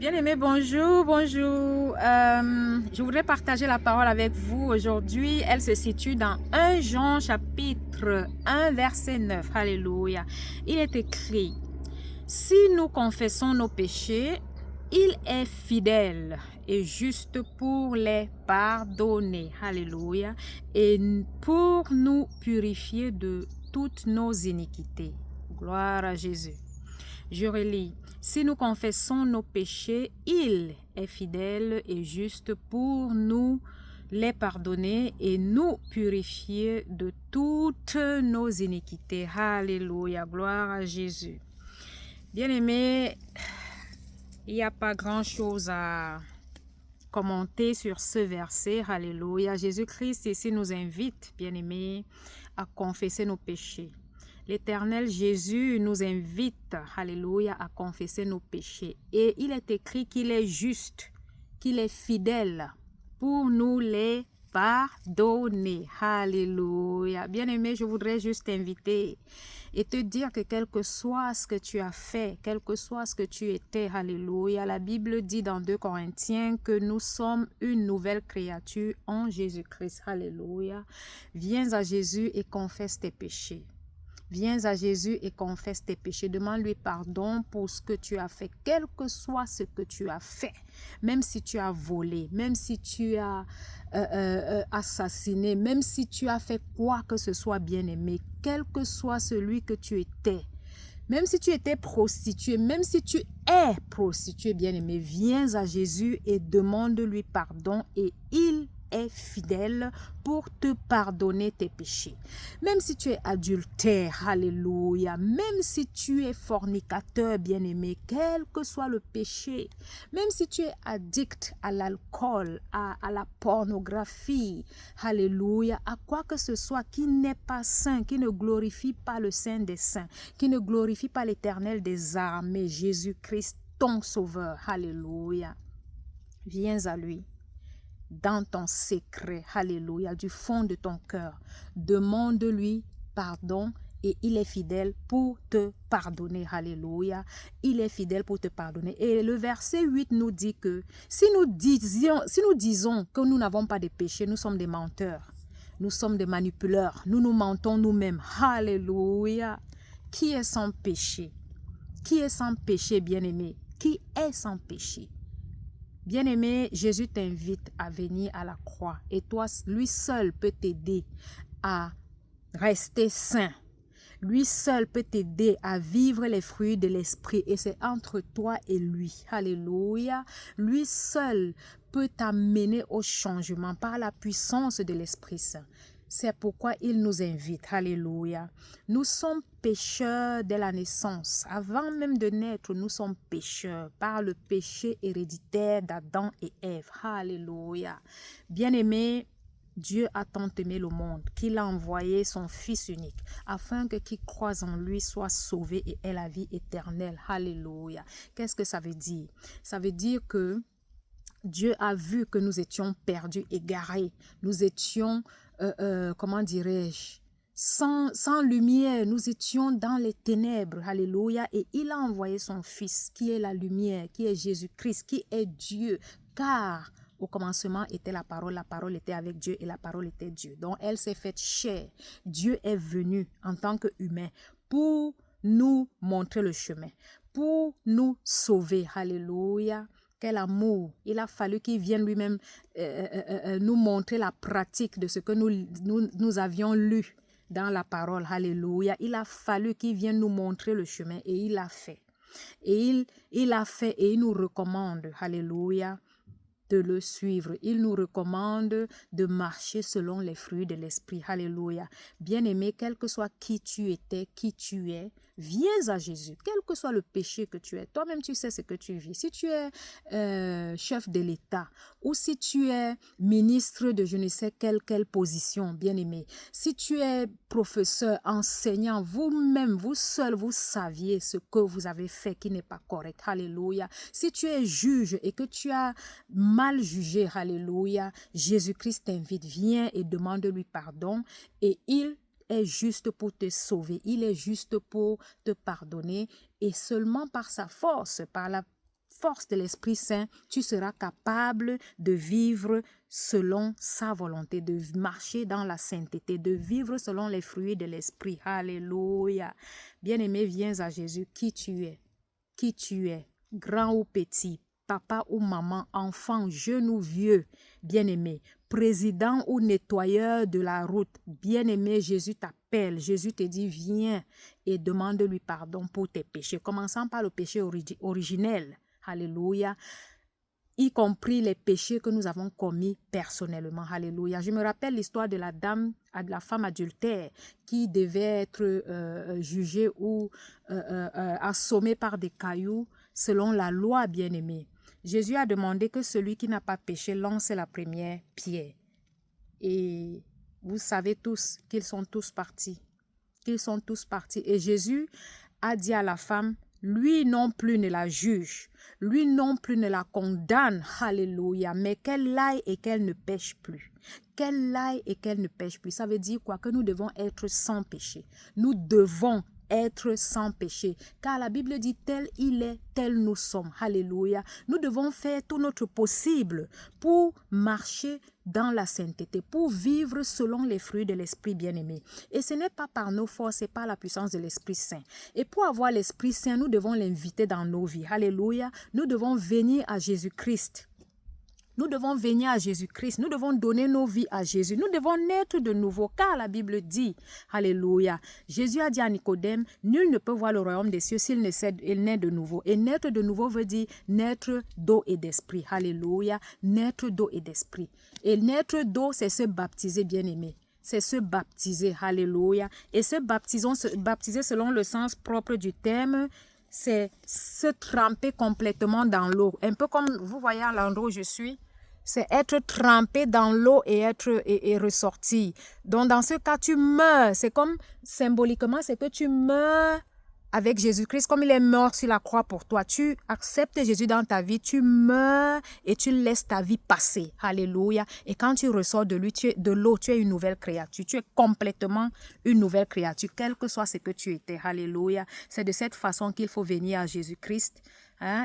Bien-aimé, bonjour, bonjour. Je voudrais partager la parole avec vous aujourd'hui. Elle se situe dans 1 Jean chapitre 1 verset 9. Alléluia. Il est écrit, si nous confessons nos péchés, il est fidèle et juste pour les pardonner. Alléluia. Et pour nous purifier de toutes nos iniquités. Gloire à Jésus. Je relis. Si nous confessons nos péchés, il est fidèle et juste pour nous les pardonner et nous purifier de toutes nos iniquités. Alléluia, gloire à Jésus. Bien-aimés, il n'y a pas grand-chose à commenter sur ce verset. Alléluia. Jésus-Christ ici nous invite, bien-aimés, à confesser nos péchés. L'Éternel Jésus nous invite, alléluia, à confesser nos péchés. Et il est écrit qu'il est juste, qu'il est fidèle pour nous les pardonner. Alléluia. Bien-aimé, je voudrais juste t'inviter et te dire que quel que soit ce que tu as fait, quel que soit ce que tu étais, alléluia, la Bible dit dans 2 Corinthiens que nous sommes une nouvelle créature en Jésus-Christ. Alléluia. Viens à Jésus et confesse tes péchés. Viens à Jésus et confesse tes péchés. Demande-lui pardon pour ce que tu as fait, quel que soit ce que tu as fait. Même si tu as volé, même si tu as assassiné, même si tu as fait quoi que ce soit, bien-aimé, quel que soit celui que tu étais. Même si tu étais prostituée, même si tu es prostituée, bien-aimé, viens à Jésus et demande-lui pardon et il est fidèle pour te pardonner tes péchés. Même si tu es adultère, alléluia, même si tu es fornicateur, bien-aimé, quel que soit le péché, même si tu es addict à l'alcool, à la pornographie, alléluia, à quoi que ce soit qui n'est pas saint, qui ne glorifie pas le Saint des Saints, qui ne glorifie pas l'Éternel des armées, Jésus-Christ, ton Sauveur, alléluia, viens à lui. Dans ton secret, alléluia, du fond de ton cœur, demande-lui pardon et il est fidèle pour te pardonner, alléluia, il est fidèle pour te pardonner. Et le verset 8 nous dit que si nous disons que nous n'avons pas de péché, nous sommes des menteurs, nous sommes des manipuleurs, nous mentons nous-mêmes, alléluia. Qui est sans péché? Qui est sans péché, bien-aimé? Qui est sans péché? Bien-aimé, Jésus t'invite à venir à la croix et toi, lui seul peut t'aider à rester saint. Lui seul peut t'aider à vivre les fruits de l'esprit et c'est entre toi et lui. Alléluia. Lui seul peut t'amener au changement par la puissance de l'Esprit Saint. C'est pourquoi il nous invite. Alléluia. Nous sommes pécheurs dès la naissance. Avant même de naître, nous sommes pécheurs par le péché héréditaire d'Adam et Ève. Alléluia. Bien-aimés, Dieu a tant aimé le monde qu'il a envoyé son Fils unique afin que qui croise en lui soit sauvé et ait la vie éternelle. Alléluia. Qu'est-ce que ça veut dire? Ça veut dire que Dieu a vu que nous étions perdus, égarés. Nous étions, comment dirais-je, sans lumière. Nous étions dans les ténèbres. Alléluia. Et il a envoyé son Fils qui est la lumière, qui est Jésus-Christ, qui est Dieu. Car au commencement était la parole était avec Dieu et la parole était Dieu. Donc elle s'est faite chair. Dieu est venu en tant qu'humain pour nous montrer le chemin, pour nous sauver. Alléluia. Quel amour. Il a fallu qu'il vienne lui-même nous montrer la pratique de ce que nous avions lu dans la parole. Alléluia. Il a fallu qu'il vienne nous montrer le chemin et il l'a fait. Et il a fait et il nous recommande. Alléluia. De le suivre. Il nous recommande de marcher selon les fruits de l'esprit. Alléluia. Bien-aimé, quel que soit qui tu étais, qui tu es, viens à Jésus. Quel que soit le péché que tu es, toi-même tu sais ce que tu vis. Si tu es chef de l'État ou si tu es ministre de je ne sais quelle position, bien-aimé, si tu es professeur, enseignant, vous-même, vous seul, vous saviez ce que vous avez fait qui n'est pas correct. Alléluia. Si tu es juge et que tu as mal jugé, alléluia, Jésus-Christ t'invite, viens et demande-lui pardon et il est juste pour te sauver, il est juste pour te pardonner et seulement par sa force, par la force de l'Esprit Saint, tu seras capable de vivre selon sa volonté, de marcher dans la sainteté, de vivre selon les fruits de l'Esprit. Alléluia. Bien-aimé, viens à Jésus, qui tu es, grand ou petit, papa ou maman, enfant, jeune ou vieux, bien-aimé, président ou nettoyeur de la route, bien-aimé, Jésus t'appelle, Jésus te dit, viens et demande-lui pardon pour tes péchés, commençant par le péché originel, alléluia, y compris les péchés que nous avons commis personnellement, alléluia. Je me rappelle l'histoire de la femme adultère qui devait être jugée ou assommée par des cailloux selon la loi, bien-aimée. Jésus a demandé que celui qui n'a pas péché lance la première pierre. Et vous savez tous qu'ils sont tous partis. Et Jésus a dit à la femme, lui non plus ne la juge, lui non plus ne la condamne, alléluia, mais qu'elle aille et qu'elle ne pêche plus. Qu'elle aille et qu'elle ne pêche plus. Ça veut dire quoi? Que nous devons être sans péché. Nous devons être sans péché. Car la Bible dit tel il est, tel nous sommes. Alléluia. Nous devons faire tout notre possible pour marcher dans la sainteté, pour vivre selon les fruits de l'Esprit bien-aimé. Et ce n'est pas par nos forces, c'est par la puissance de l'Esprit Saint. Et pour avoir l'Esprit Saint, nous devons l'inviter dans nos vies. Alléluia. Nous devons venir à Jésus-Christ. Nous devons venir à Jésus-Christ. Nous devons donner nos vies à Jésus. Nous devons naître de nouveau, car la Bible dit, alléluia, Jésus a dit à Nicodème, nul ne peut voir le royaume des cieux s'il naît de nouveau. Et naître de nouveau veut dire naître d'eau et d'esprit. Alléluia, naître d'eau et d'esprit. Et naître d'eau, c'est se baptiser, bien-aimé. C'est se baptiser, alléluia. Et se baptiser selon le sens propre du terme, c'est se tremper complètement dans l'eau. Un peu comme vous voyez à l'endroit où je suis, c'est être trempé dans l'eau et ressortir. Donc dans ce cas, tu meurs. C'est comme symboliquement, c'est que tu meurs avec Jésus-Christ, comme il est mort sur la croix pour toi. Tu acceptes Jésus dans ta vie, tu meurs et tu laisses ta vie passer. Alléluia. Et quand tu ressors de lui, de l'eau, tu es une nouvelle créature. Tu es complètement une nouvelle créature, quel que soit ce que tu étais. Alléluia. C'est de cette façon qu'il faut venir à Jésus-Christ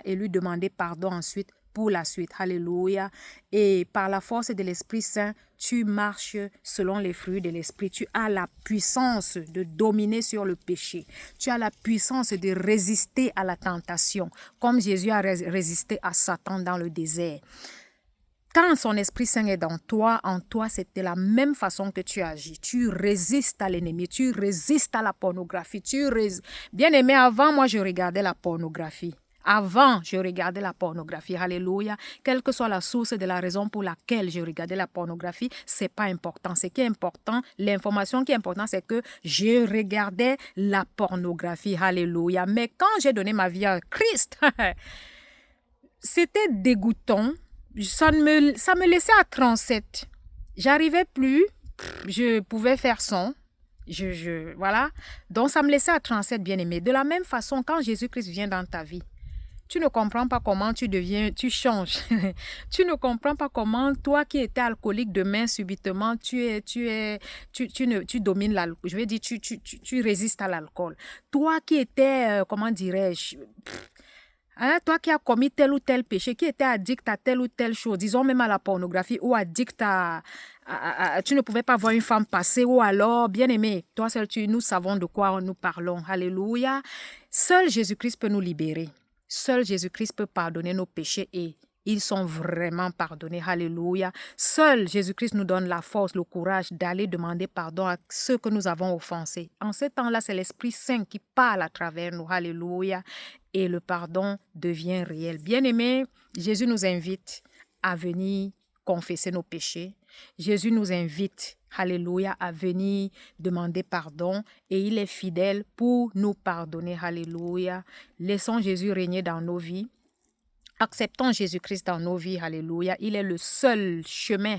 et lui demander pardon ensuite pour la suite. Alléluia. Et par la force de l'Esprit Saint, tu marches selon les fruits de l'Esprit. Tu as la puissance de dominer sur le péché. Tu as la puissance de résister à la tentation, comme Jésus a résisté à Satan dans le désert. Quand son Esprit Saint est dans toi, en toi, c'est de la même façon que tu agis. Tu résistes à l'ennemi, tu résistes à la pornographie. Bien-aimé, avant, moi, je regardais la pornographie. Avant, je regardais la pornographie. Alléluia. Quelle que soit la source de la raison pour laquelle je regardais la pornographie, c'est pas important. Ce qui est important, l'information qui est importante, c'est que je regardais la pornographie. Alléluia. Mais quand j'ai donné ma vie à Christ, c'était dégoûtant. Ça me laissait à 37. J'arrivais plus. Je pouvais faire son. Voilà. Donc, ça me laissait à 37, bien-aimé. De la même façon, quand Jésus-Christ vient dans ta vie, tu ne comprends pas comment tu changes. Tu ne comprends pas comment toi qui étais alcoolique demain subitement, tu domines l'alcool. Je vais dire, tu résistes à l'alcool. Toi qui étais, comment dirais-je, toi qui as commis tel ou tel péché, qui était addict à telle ou telle chose, disons même à la pornographie ou addict tu ne pouvais pas voir une femme passer ou alors, bien aimé, toi seul, nous savons de quoi nous parlons. Alléluia. Seul Jésus-Christ peut nous libérer. Seul Jésus-Christ peut pardonner nos péchés et ils sont vraiment pardonnés. Alléluia. Seul Jésus-Christ nous donne la force, le courage d'aller demander pardon à ceux que nous avons offensés. En ce temps-là, c'est l'Esprit Saint qui parle à travers nous. Alléluia. Et le pardon devient réel. Bien-aimés, Jésus nous invite à venir confesser nos péchés. Jésus nous invite, alléluia, à venir demander pardon et il est fidèle pour nous pardonner, alléluia. Laissons Jésus régner dans nos vies. Acceptons Jésus-Christ dans nos vies, alléluia. Il est le seul chemin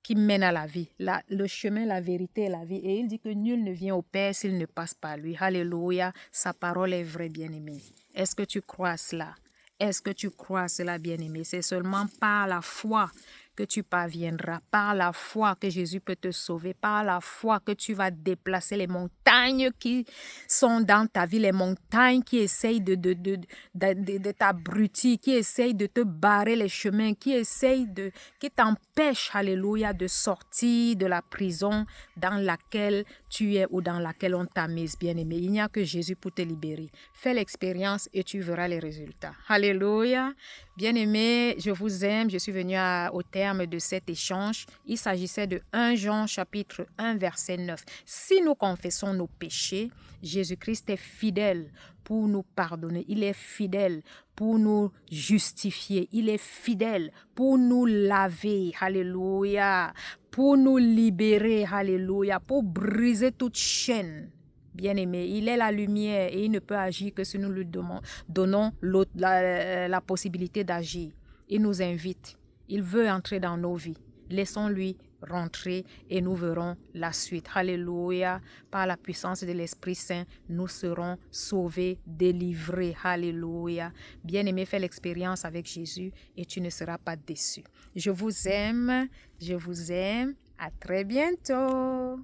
qui mène à la vie, le chemin, la vérité et la vie. Et il dit que nul ne vient au Père s'il ne passe par lui. Alléluia, sa parole est vraie, bien-aimé. Est-ce que tu crois cela? Est-ce que tu crois cela, bien-aimé? C'est seulement par la foi que tu parviendras. Par la foi que Jésus peut te sauver. Par la foi que tu vas déplacer les montagnes qui sont dans ta vie. Les montagnes qui essayent de t'abrutir, qui essayent de te barrer les chemins, qui t'empêchent, alléluia, de sortir de la prison dans laquelle tu es ou dans laquelle on t'a mise, bien-aimé. Il n'y a que Jésus pour te libérer. Fais l'expérience et tu verras les résultats. Alléluia. Bien-aimé, je vous aime. Je suis venue au terme de cet échange. Il s'agissait de 1 Jean chapitre 1 verset 9. Si nous confessons nos péchés, Jésus-Christ est fidèle pour nous pardonner. Il est fidèle pour nous justifier. Il est fidèle pour nous laver. Alléluia. Pour nous libérer. Alléluia. Pour briser toute chaîne. Bien-aimé, il est la lumière et il ne peut agir que si nous lui donnons la possibilité d'agir. Il nous invite. Il veut entrer dans nos vies. Laissons-lui rentrer et nous verrons la suite. Alléluia. Par la puissance de l'Esprit Saint, nous serons sauvés, délivrés. Alléluia. Bien-aimé, fais l'expérience avec Jésus et tu ne seras pas déçu. Je vous aime. Je vous aime. À très bientôt.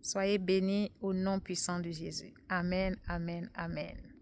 Soyez bénis au nom puissant de Jésus. Amen, amen, amen.